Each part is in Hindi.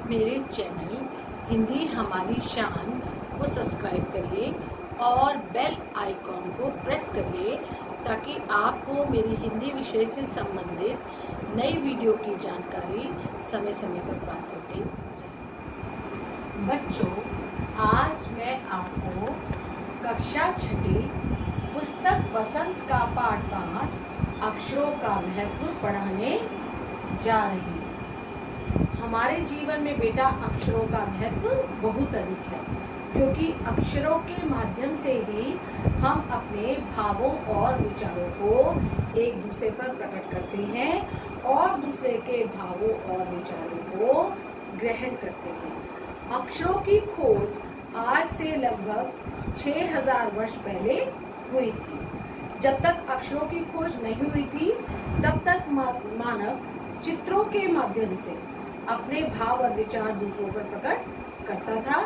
मेरे चैनल हिंदी हमारी शान को सब्सक्राइब करिए और बेल आइकॉन को प्रेस करिए ताकि आपको मेरी हिंदी विषय से संबंधित नई वीडियो की जानकारी समय समय पर प्राप्त होती रहे। बच्चों, आज मैं आपको कक्षा 6 पुस्तक वसंत का पाठ 5 अक्षरों का महत्व पढ़ाने जा रही हूँ। हमारे जीवन में बेटा अक्षरों का महत्व बहुत अधिक है, क्योंकि अक्षरों के माध्यम से ही हम अपने भावों और विचारों को एक दूसरे पर प्रकट करते हैं और दूसरे के भावों और विचारों को ग्रहण करते हैं। अक्षरों की खोज आज से लगभग 6000 वर्ष पहले हुई थी। जब तक अक्षरों की खोज नहीं हुई थी, तब तक मानव चित्रों के माध्यम से अपने भाव और विचार दूसरों पर प्रकट करता था।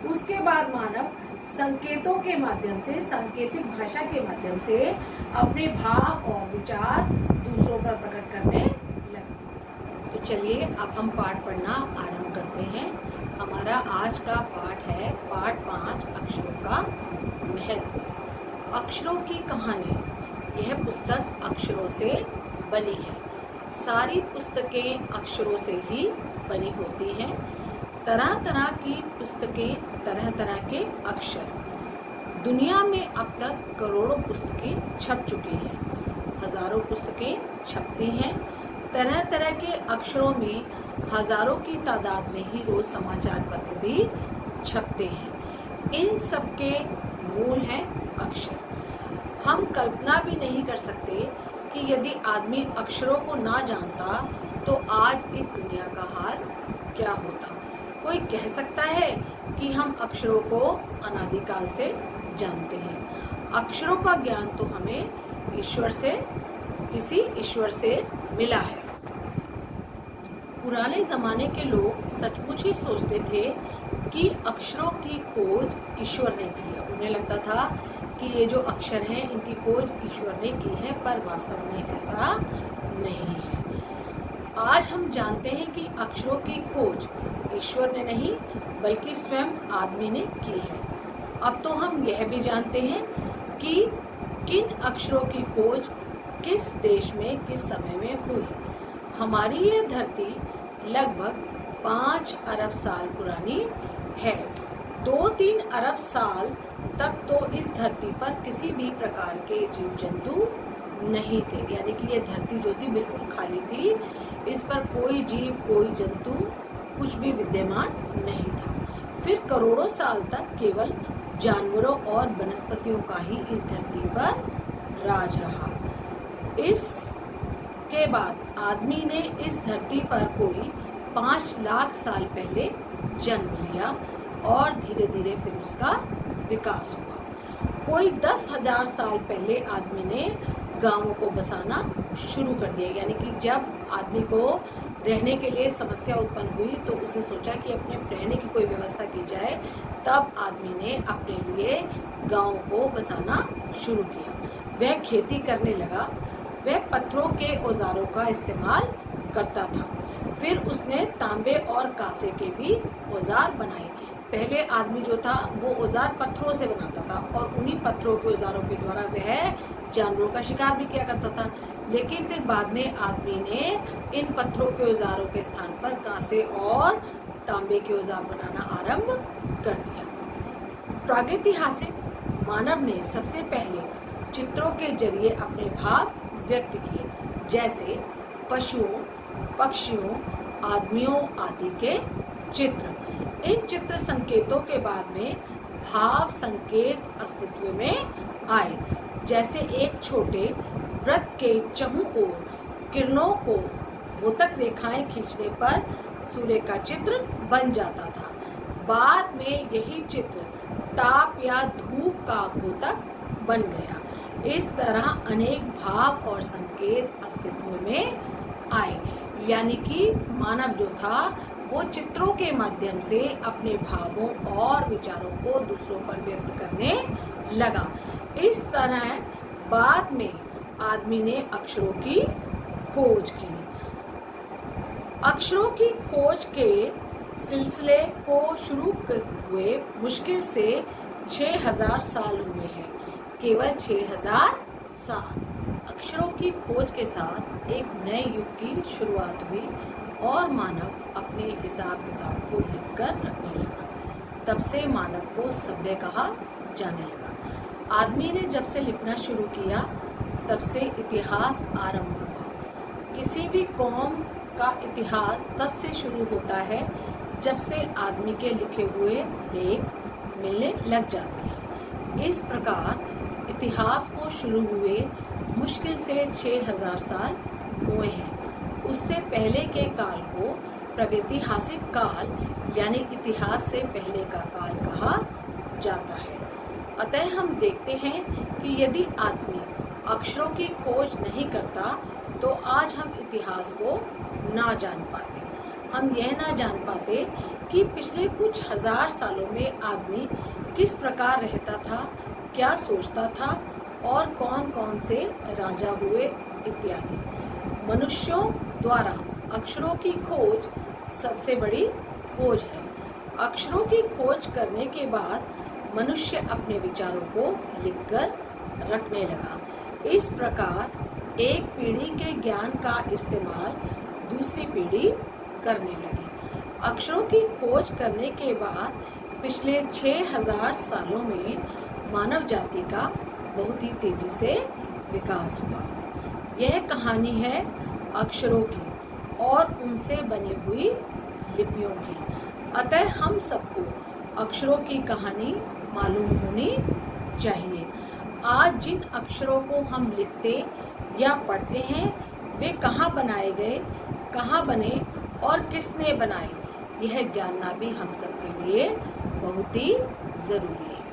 उसके बाद मानव संकेतों के माध्यम से, सांकेतिक भाषा के माध्यम से अपने भाव और विचार दूसरों पर प्रकट करने लगा। तो चलिए अब हम पाठ पढ़ना आरंभ करते हैं। हमारा आज का पाठ है पाठ 5 अक्षरों का महत्व। अक्षरों की कहानी। यह पुस्तक अक्षरों से बनी है। सारी पुस्तकें अक्षरों से ही बनी होती हैं। तरह तरह की पुस्तकें, तरह तरह के अक्षर। दुनिया में अब तक करोड़ों पुस्तकें छप चुकी हैं। हजारों पुस्तकें छपती हैं। तरह तरह के अक्षरों में हजारों की तादाद में ही रोज समाचार पत्र भी छपते हैं। इन सब के मूल हैं अक्षर। हम कल्पना भी नहीं कर सकते कि यदि आदमी अक्षरों को ना जानता तो आज इस दुनिया का हाल क्या होता। कोई कह सकता है कि हम अक्षरों को अनादिकाल से जानते हैं। अक्षरों का ज्ञान तो हमें किसी ईश्वर से मिला है। पुराने जमाने के लोग सचमुच ही सोचते थे कि अक्षरों की खोज ईश्वर ने की है। उन्हें लगता था कि ये जो अक्षर हैं इनकी खोज ईश्वर ने की है, पर वास्तव में ऐसा नहीं है। आज हम जानते हैं कि अक्षरों की खोज ईश्वर ने नहीं बल्कि स्वयं आदमी ने की है। अब तो हम यह भी जानते हैं कि किन अक्षरों की खोज किस देश में किस समय में हुई। हमारी यह धरती लगभग 5 अरब साल पुरानी है। 2-3 अरब साल तक तो इस धरती पर किसी भी प्रकार के जीव जंतु नहीं थे, यानी कि ये धरती जो थी बिल्कुल खाली थी। इस पर कोई जीव, कोई जंतु, कुछ भी विद्यमान नहीं था। फिर करोड़ों साल तक केवल जानवरों और वनस्पतियों का ही इस धरती पर राज रहा। इसके बाद आदमी ने इस धरती पर कोई 5 लाख साल पहले जन्म लिया और धीरे धीरे फिर उसका विकास हुआ। कोई 10,000 साल पहले आदमी ने गांवों को बसाना शुरू कर दिया, यानी कि जब आदमी को रहने के लिए समस्या उत्पन्न हुई तो उसने सोचा कि अपने रहने की कोई व्यवस्था की जाए। तब आदमी ने अपने लिए गांवों को बसाना शुरू किया। वह खेती करने लगा। वह पत्थरों के औजारों का इस्तेमाल करता था। फिर उसने तांबे और कांसे के भी औजार बनाए। पहले आदमी जो था वो औजार पत्थरों से बनाता था और उन्हीं पत्थरों के औजारों के द्वारा वह जानवरों का शिकार भी किया करता था। लेकिन फिर बाद में आदमी ने इन पत्थरों के औजारों के स्थान पर कांसे और तांबे के औजार बनाना आरंभ कर दिया। प्रागैतिहासिक मानव ने सबसे पहले चित्रों के जरिए अपने भाव व्यक्त किए, जैसे पशुओं, पक्षियों, आदमियों आदि के चित्र। इन चित्र संकेतों के बाद में भाव संकेत अस्तित्व में आए, जैसे एक छोटे वृत्त के चहुं ओर किरणों को द्योतक रेखाएं खींचने पर सूर्य का चित्र बन जाता था। बाद में यही चित्र ताप या धूप का द्योतक बन गया। इस तरह अनेक भाव और संकेत अस्तित्व में आए, यानी कि मानव जो था वो चित्रों के माध्यम से अपने भावों और विचारों को दूसरों पर व्यक्त करने लगा। इस तरह बाद में आदमी ने अक्षरों की खोज की। अक्षरों की खोज के सिलसिले को शुरू हुए मुश्किल से 6000 साल हुए हैं, केवल 6000 साल। अक्षरों की खोज के साथ एक नए युग की शुरुआत हुई और मानव अपने हिसाब किताब को लिखकर रखने लगा। तब से मानव को सभ्य कहा जाने लगा। आदमी ने जब से लिखना शुरू किया तब से इतिहास आरंभ हुआ। किसी भी कौम का इतिहास तब से शुरू होता है जब से आदमी के लिखे हुए लेख मिलने लग जाते हैं। इस प्रकार इतिहास को शुरू हुए मुश्किल से 6000 साल हुए हैं। उससे पहले के काल को प्रागैतिहासिक काल यानी इतिहास से पहले का काल कहा जाता है। अतः हम देखते हैं कि यदि आदमी अक्षरों की खोज नहीं करता तो आज हम इतिहास को ना जान पाते। हम यह ना जान पाते कि पिछले कुछ हजार सालों में आदमी किस प्रकार रहता था, क्या सोचता था और कौन कौन से राजा हुए इत्यादि। मनुष्यों द्वारा अक्षरों की खोज सबसे बड़ी खोज है। अक्षरों की खोज करने के बाद मनुष्य अपने विचारों को लिखकर रखने लगा। इस प्रकार एक पीढ़ी के ज्ञान का इस्तेमाल दूसरी पीढ़ी करने लगी। अक्षरों की खोज करने के बाद पिछले 6000 सालों में मानव जाति का बहुत ही तेजी से विकास हुआ। यह कहानी है अक्षरों की और उनसे बनी हुई लिपियों की। अतः हम सबको अक्षरों की कहानी मालूम होनी चाहिए। आज जिन अक्षरों को हम लिखते या पढ़ते हैं वे कहाँ बनाए गए, कहाँ बने और किसने बनाए, यह जानना भी हम सब के लिए बहुत ही ज़रूरी है।